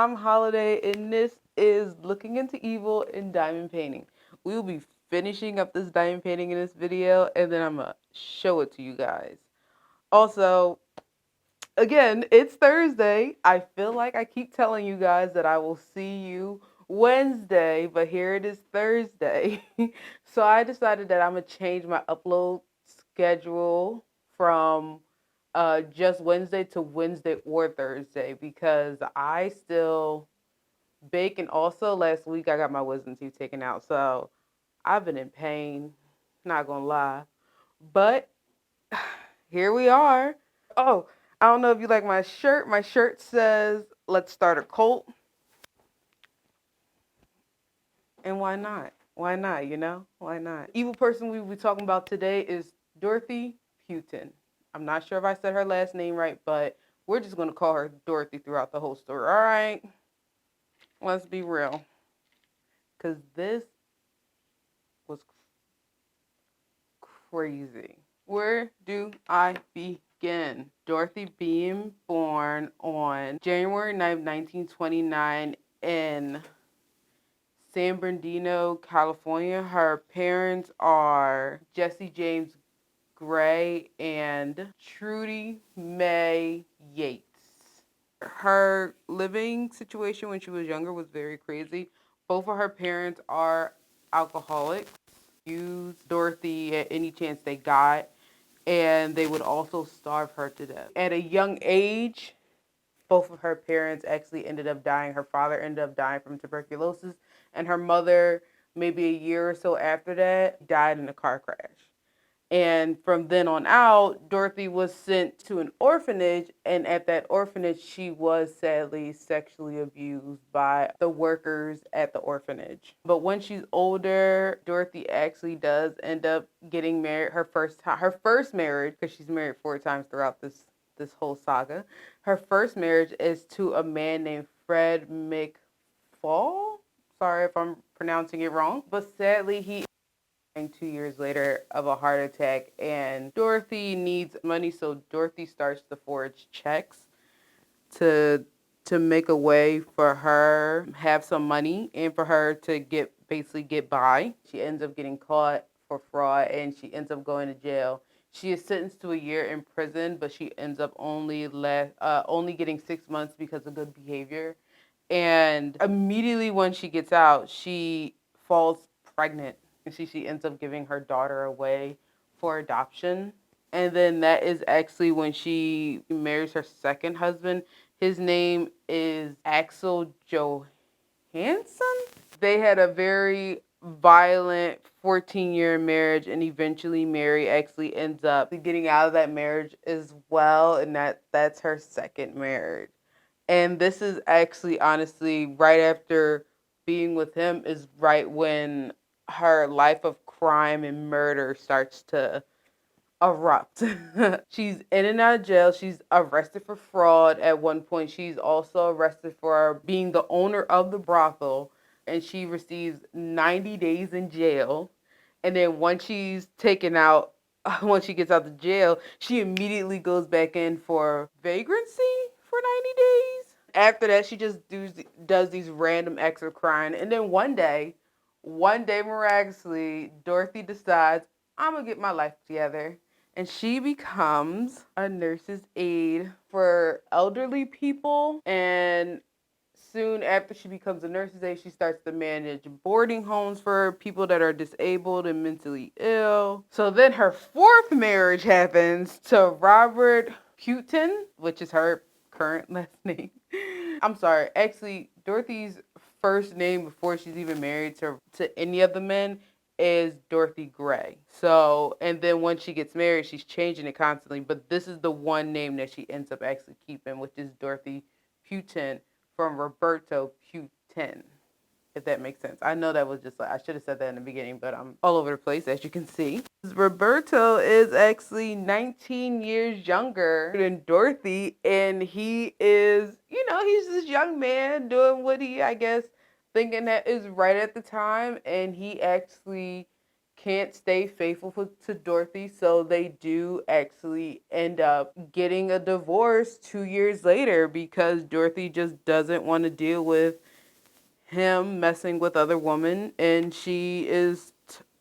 I'm Holliday, and this is Looking into Evil in Diamond Painting. We will be finishing up this diamond painting in this video, and then I'm going to show it to you guys. Also, again, it's Thursday. I feel like I keep telling you guys that I will see you Wednesday, but here it is Thursday. So I decided that I'm going to change my upload schedule from just Wednesday to Wednesday or Thursday because I still bake, and also last week I got my wisdom teeth taken out, so I've been in pain, not gonna lie. But here we are. Oh, I don't know if you like my shirt. My shirt says, "Let's start a cult." And why not? Why not, you know? Why not? Evil person we will be talking about today is Dorothy Putin. I'm not sure if I said her last name right, but we're just going to call her Dorothy throughout the whole story. All right? Let's be real. Because this was crazy. Where do I begin? Dorothy being born on January 9th, 1929 in San Bernardino, California. Her parents are Jesse James Gray and Trudy Mae Yates. Her living situation when she was younger was very crazy. Both of her parents are alcoholics, used Dorothy at any chance they got, and they would also starve her to death. At a young age, both of her parents actually ended up dying. Her father ended up dying from tuberculosis, and her mother, maybe a year or so after that, died in a car crash. And from then on out, Dorothy was sent to an orphanage, and at that orphanage, she was sadly sexually abused by the workers at the orphanage. But when she's older, Dorothy actually does end up getting married. Her first marriage, because she's married 4 times throughout this whole saga. Her first marriage is to a man named Fred McFall. Sorry if I'm pronouncing it wrong, but sadly he 2 years later of a heart attack, and Dorothy needs money, so Dorothy starts to forge checks to make a way for her have some money and for her to get by. She ends up getting caught for fraud, and she ends up going to jail. She is sentenced to a year in prison, but she ends up only getting 6 months because of good behavior. And immediately when she gets out, she falls pregnant, and she ends up giving her daughter away for adoption. And then that is actually when she marries her second husband. His name is Axel Johansson. They had a very violent 14-year marriage, and eventually Mary actually ends up getting out of that marriage as well, and that's her second marriage. And this is actually, honestly, right after being with him is right when her life of crime and murder starts to erupt. She's in and out of jail. She's arrested for fraud at one point. She's also arrested for being the owner of the brothel, and she receives 90 days in jail. And then once she's taken out, once she gets out of jail, she immediately goes back in for vagrancy for 90 days. After that, she just does these random acts of crime. And then one day miraculously, Dorothy decides, I'm going to get my life together. And she becomes a nurse's aide for elderly people. And soon after she becomes a nurse's aide, she starts to manage boarding homes for people that are disabled and mentally ill. So then her fourth marriage happens to Robert Putin, which is her current last name. I'm sorry, actually, Dorothy's first name before she's even married to any of the men is Dorothy Gray. So, and then when she gets married, she's changing it constantly. But this is the one name that she ends up actually keeping, which is Dorothy Putin from Roberto Putin, if that makes sense. I know that was just like, I should have said that in the beginning, but I'm all over the place, as you can see. Roberto is actually 19 years younger than Dorothy, and he is, he's this young man doing what he, I guess, thinking that is right at the time, and he actually can't stay faithful to Dorothy, so they do actually end up getting a divorce 2 years later because Dorothy just doesn't want to deal with him messing with other women, and she is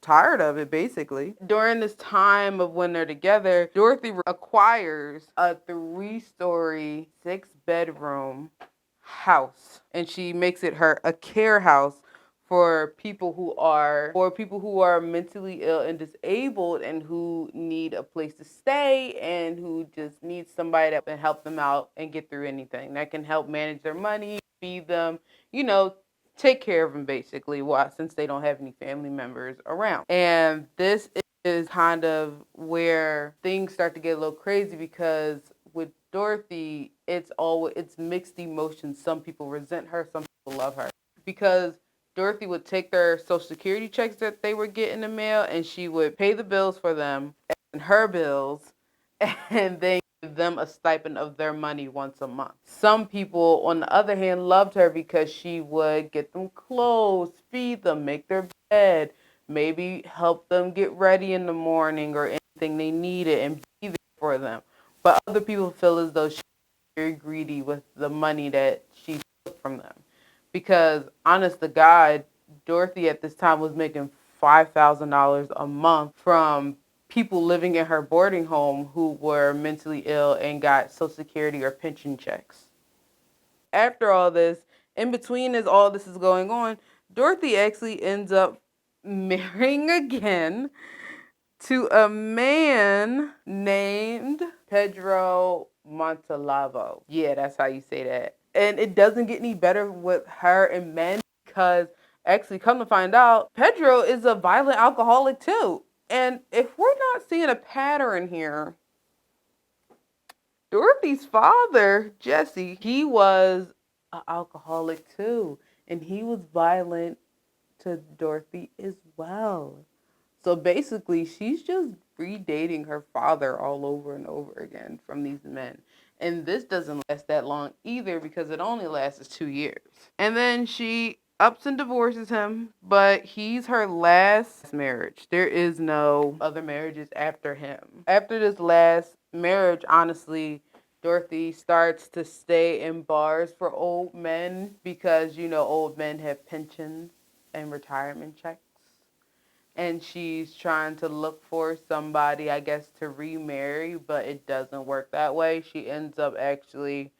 tired of it, basically. During this time of when they're together, Dorothy acquires a 3-story, 6-bedroom house, and she makes it a care house for people who are mentally ill and disabled and who need a place to stay and who just need somebody that can help them out and get through anything, that can help manage their money, feed them, take care of them, basically, since they don't have any family members around. And this is kind of where things start to get a little crazy, because with Dorothy, it's mixed emotions. Some people resent her, some people love her, because Dorothy would take their Social Security checks that they would get in the mail, and she would pay the bills for them and her bills, and then give them a stipend of their money once a month. Some people, on the other hand, loved her because she would get them clothes, feed them, make their bed, maybe help them get ready in the morning or anything they needed, and be there for them. But other people feel as though she's very greedy with the money that she took from them. Because, honest to God, Dorothy at this time was making $5,000 a month from people living in her boarding home who were mentally ill and got Social Security or pension checks. After all this, in between as all this is going on, Dorothy actually ends up marrying again to a man named Pedro Montalvo. Yeah, that's how you say that. And it doesn't get any better with her and men, because actually, come to find out, Pedro is a violent alcoholic too. And if we're not seeing a pattern here, Dorothy's father, Jesse, he was an alcoholic too. And he was violent to Dorothy as well. So basically, she's just redating her father all over and over again from these men. And this doesn't last that long either, because it only lasts 2 years. And then she ups and divorces him, but he's her last marriage. There is no other marriages after him. After this last marriage, honestly, Dorothy starts to stay in bars for old men because, old men have pensions and retirement checks. And she's trying to look for somebody, I guess, to remarry, but it doesn't work that way. She ends up actually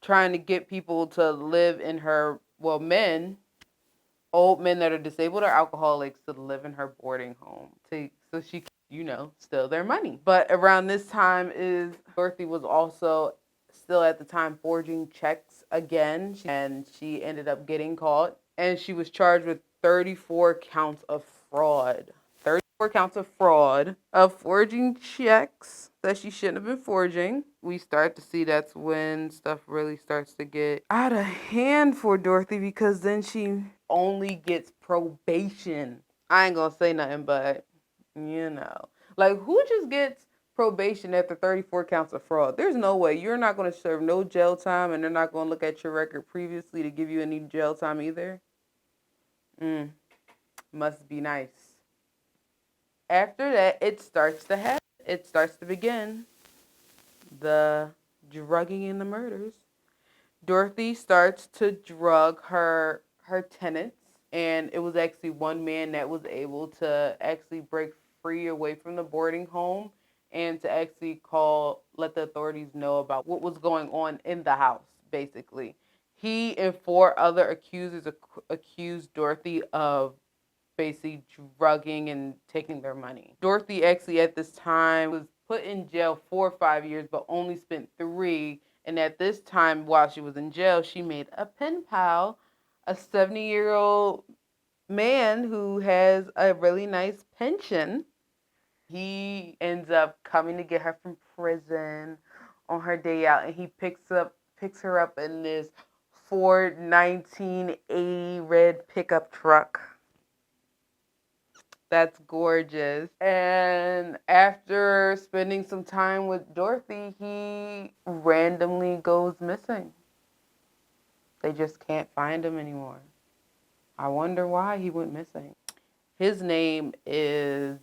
trying to get people to live in her, old men that are disabled or alcoholics, to live in her boarding home so she can, steal their money. But around this time Dorothy was also still at the time forging checks again, and she ended up getting caught, and she was charged with 34 counts of fraud. 34 counts of fraud, of forging checks that she shouldn't have been forging. We start to see that's when stuff really starts to get out of hand for Dorothy, because then she only gets probation. I ain't gonna say nothing, but like, who just gets probation after 34 counts of fraud? There's no way. You're not going to serve no jail time, and they're not going to look at your record previously to give you any jail time either. Must be nice. After that, it starts to happen. It starts to begin. The drugging and the murders. Dorothy starts to drug her tenants, and it was actually one man that was able to actually break free away from the boarding home and to actually let the authorities know about what was going on in the house, basically. He and 4 other accusers accused Dorothy of basically drugging and taking their money. Dorothy actually at this time was put in jail 4 or 5 years, but only spent 3. And at this time, while she was in jail, she made a pen pal, a 70-year-old man who has a really nice pension. He ends up coming to get her from prison on her day out, and he picks her up in this Ford 1980 red pickup truck. That's gorgeous. And after spending some time with Dorothy, he randomly goes missing. They just can't find him anymore. I wonder why he went missing. His name is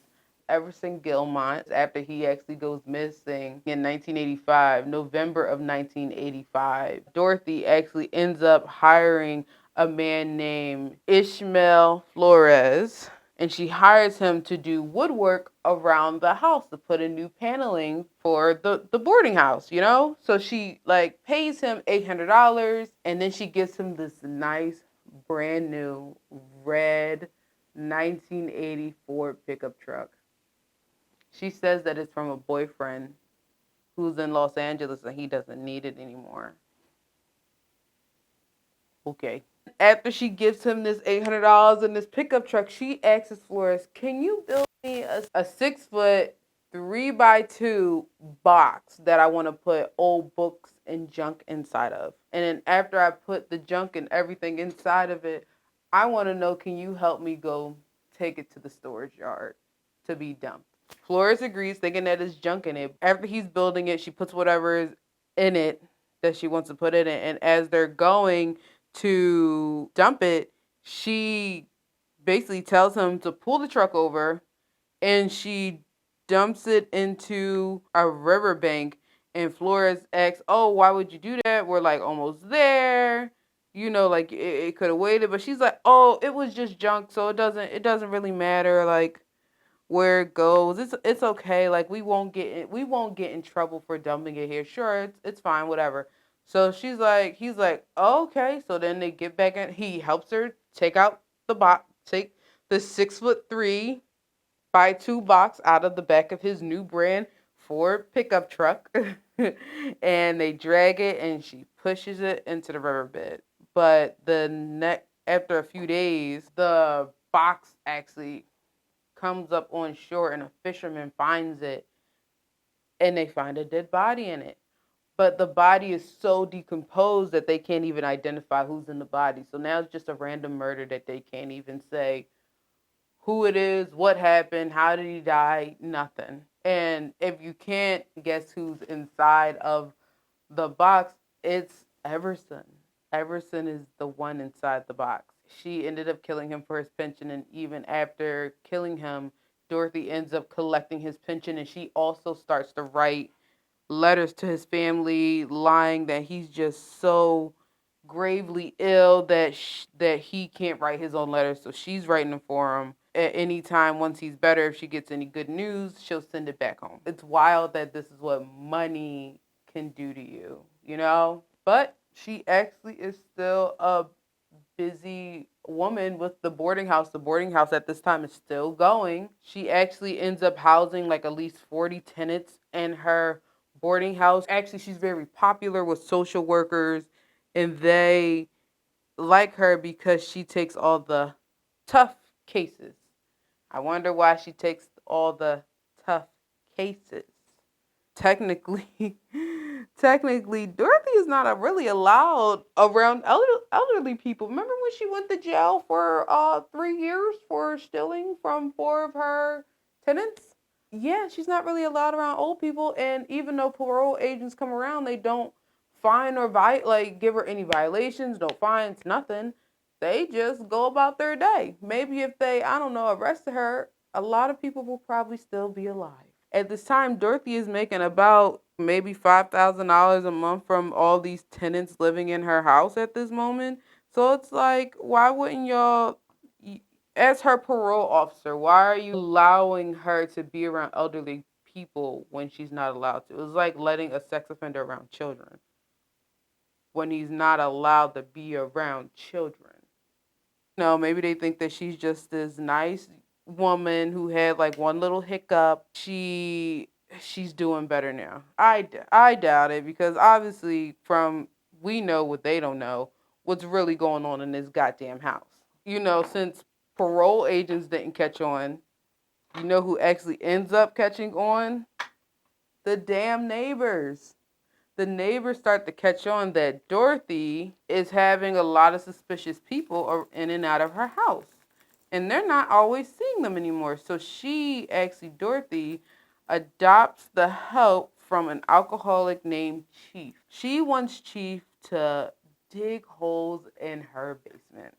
Everson Gilmont. After he actually goes missing in 1985, November of 1985, Dorothy actually ends up hiring a man named Ishmael Flores, and she hires him to do woodwork around the house to put in new paneling for the boarding house, you know? So she like pays him $800, and then she gives him this nice brand new red 1984 pickup truck. She says that it's from a boyfriend who's in Los Angeles and he doesn't need it anymore. Okay. After she gives him this $800 in this pickup truck, she asks Flores, "Can you build me a 6 foot 3x2 box that I want to put old books and junk inside of? And then after I put the junk and everything inside of it, I want to know, can you help me go take it to the storage yard to be dumped?" Flores agrees, thinking that it's junk in it. After he's building it, she puts whatever is in it that she wants to put in it. And as they're going to dump it, she basically tells him to pull the truck over, and she dumps it into a riverbank. And Flores asks, "Oh, why would you do that? We're like almost there. You know, like it could have waited." But she's like, "Oh, it was just junk, so it doesn't really matter like where it goes. It's okay. Like we won't get in trouble for dumping it here. Sure, it's fine, whatever." So he's like, "Oh, okay." So then they get back in. He helps her take out the box, take the 6 foot 3x2 box out of the back of his new brand Ford pickup truck, and they drag it, and she pushes it into the riverbed. But after a few days, the box actually comes up on shore, and a fisherman finds it, and they find a dead body in it. But the body is so decomposed that they can't even identify who's in the body. So now it's just a random murder that they can't even say who it is, what happened, how did he die, nothing. And if you can't guess who's inside of the box, it's Everson. Everson is the one inside the box. She ended up killing him for his pension, and even after killing him, Dorothy ends up collecting his pension, and she also starts to write letters to his family, lying that he's just so gravely ill that he can't write his own letters. So she's writing them for him. At any time, once he's better, if she gets any good news, she'll send it back home. It's wild that this is what money can do to you, you know? But she actually is still a busy woman with the boarding house. The boarding house at this time is still going. She actually ends up housing like at least 40 tenants in her boarding house. Actually, she's very popular with social workers, and they like her because she takes all the tough cases. I wonder why she takes all the tough cases. Technically, technically, Dorothy is not really allowed around elderly people. Remember when she went to jail for 3 years for stealing from four of her tenants? Yeah, she's not really allowed around old people. And even though parole agents come around, they don't fine or give her any violations, no fines, nothing. They just go about their day. Maybe if they, I don't know, arrested her, a lot of people will probably still be alive. At this time, Dorothy is making about maybe $5,000 a month from all these tenants living in her house at this moment. So it's like, why wouldn't y'all, as her parole officer, why are you allowing her to be around elderly people when she's not allowed to? It's like letting a sex offender around children when he's not allowed to be around children. No, maybe they think that she's just this nice woman who had like one little hiccup. She's doing better now. I doubt it, because obviously from we know what they don't know, what's really going on in this goddamn house. You know, since parole agents didn't catch on, you know who actually ends up catching on? The damn neighbors. The neighbors start to catch on that Dorothy is having a lot of suspicious people in and out of her house. And they're not always seeing them anymore. So Dorothy, adopts the help from an alcoholic named Chief. She wants Chief to dig holes in her basement.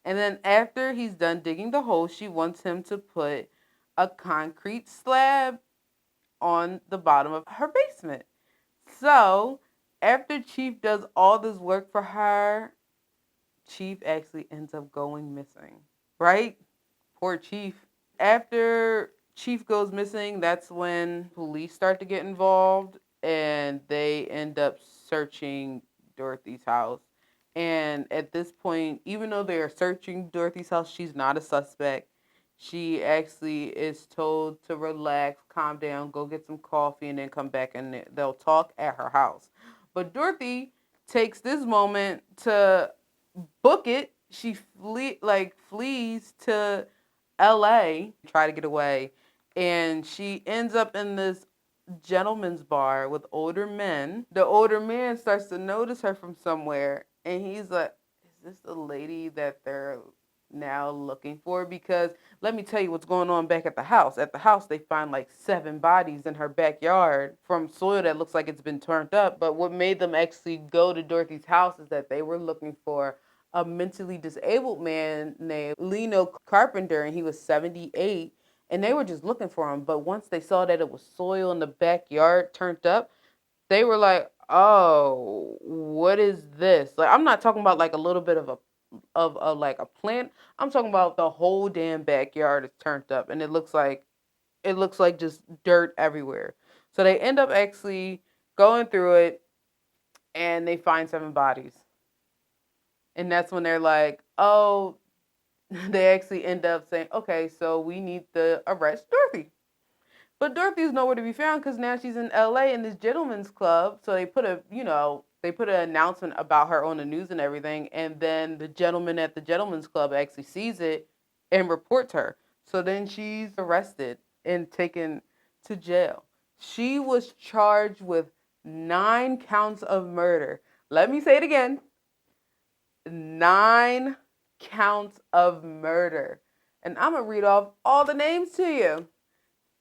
And then after he's done digging the hole, she wants him to put a concrete slab on the bottom of her basement. So after Chief does all this work for her, Chief actually ends up going missing. Right? Poor Chief. After Chief goes missing, that's when police start to get involved and they end up searching Dorothy's house. And at this point, even though they are searching Dorothy's house, she's not a suspect. She actually is told to relax, calm down, go get some coffee, and then come back and they'll talk at her house. But Dorothy takes this moment to book it. She flees to LA, try to get away, and she ends up in this gentleman's bar with older men. The older man starts to notice her from somewhere, and he's like, is this the lady that they're now looking for? Because let me tell you what's going on back at the house. At the house, they find like 7 bodies in her backyard from soil that looks like it's been turned up. But what made them actually go to Dorothy's house is that they were looking for a mentally disabled man named Leno Carpenter, and he was 78, and they were just looking for him. But once they saw that it was soil in the backyard turned up, they were like, oh, what is this? Like, I'm not talking about like a little bit of a like a plant. I'm talking about the whole damn backyard is turned up, and it looks like just dirt everywhere. So they end up actually going through it, and they find 7 bodies. And that's when they're like, oh, they actually end up saying, okay, so we need to arrest Dorothy. But Dorothy's nowhere to be found because now she's in LA in this gentleman's club. So they put an announcement about her on the news and everything. And then the gentleman at the gentleman's club actually sees it and reports her. So then she's arrested and taken to jail. She was charged with 9 counts of murder. Let me say it again. 9 counts of murder. And I'm going to read off all the names to you.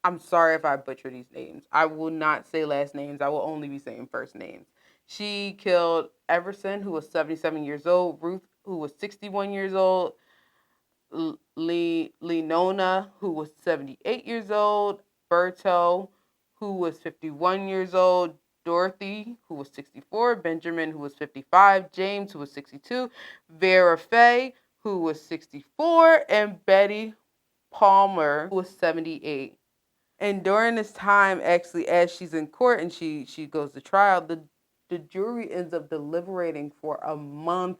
I'm sorry if I butcher these names. I will not say last names. I will only be saying first names. She killed Everson, who was 77 years old, Ruth, who was 61 years old, Lenona, who was 78 years old, Berto, who was 51 years old, Dorothy, who was 64, Benjamin, who was 55, James, who was 62, Vera Faye, who was 64, and Betty Palmer, who was 78. And during this time, actually, as she's in court and she goes to trial, the jury ends up deliberating for a month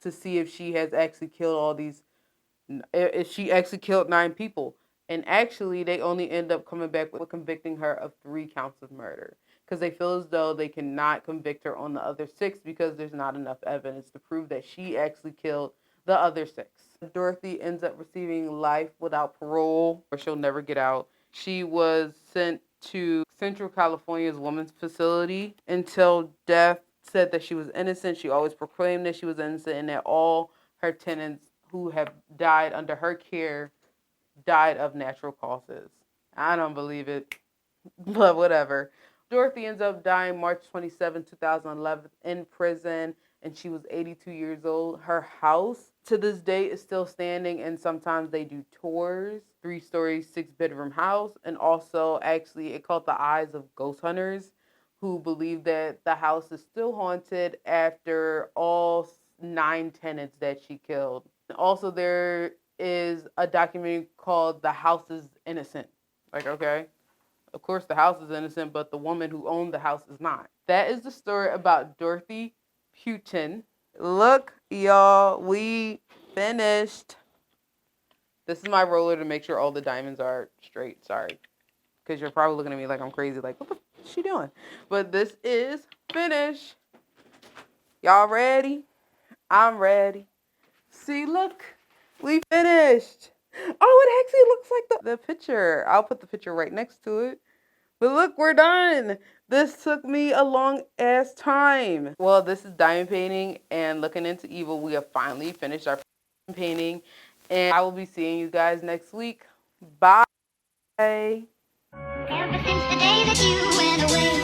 to see if she has actually killed all these, if she actually killed 9 people. And actually, they only end up coming back with convicting her of 3 counts of murder because they feel as though they cannot convict her on the other 6 because there's not enough evidence to prove that she actually killed the other 6. Dorothy ends up receiving life without parole, or she'll never get out. She was sent to Central California's women's facility until death, said that she was innocent. She always proclaimed that she was innocent and that all her tenants who have died under her care died of natural causes. I don't believe it, but whatever. Dorothy ends up dying March 27, 2011 in prison, and she was 82 years old. Her house to this day is still standing, and sometimes they do tours. 3-story, 6-bedroom house, and also actually it caught the eyes of ghost hunters who believe that the house is still haunted after all 9 tenants that she killed. Also, there is a documentary called The House is Innocent. Like, okay, of course the house is innocent, but the woman who owned the house is not. That is the story about Dorothy Putin. Look, y'all, we finished. This is my roller to make sure all the diamonds are straight. Sorry. Because you're probably looking at me like I'm crazy. Like, what the f is she doing? But this is finished. Y'all ready? I'm ready. See, look. We finished. Oh, it actually looks like the picture. I'll put the picture right next to it. But look, we're done. This took me a long ass time. Well, this is diamond painting and looking into evil. We have finally finished our painting. And I will be seeing you guys next week. Bye. Ever since the day that you went away.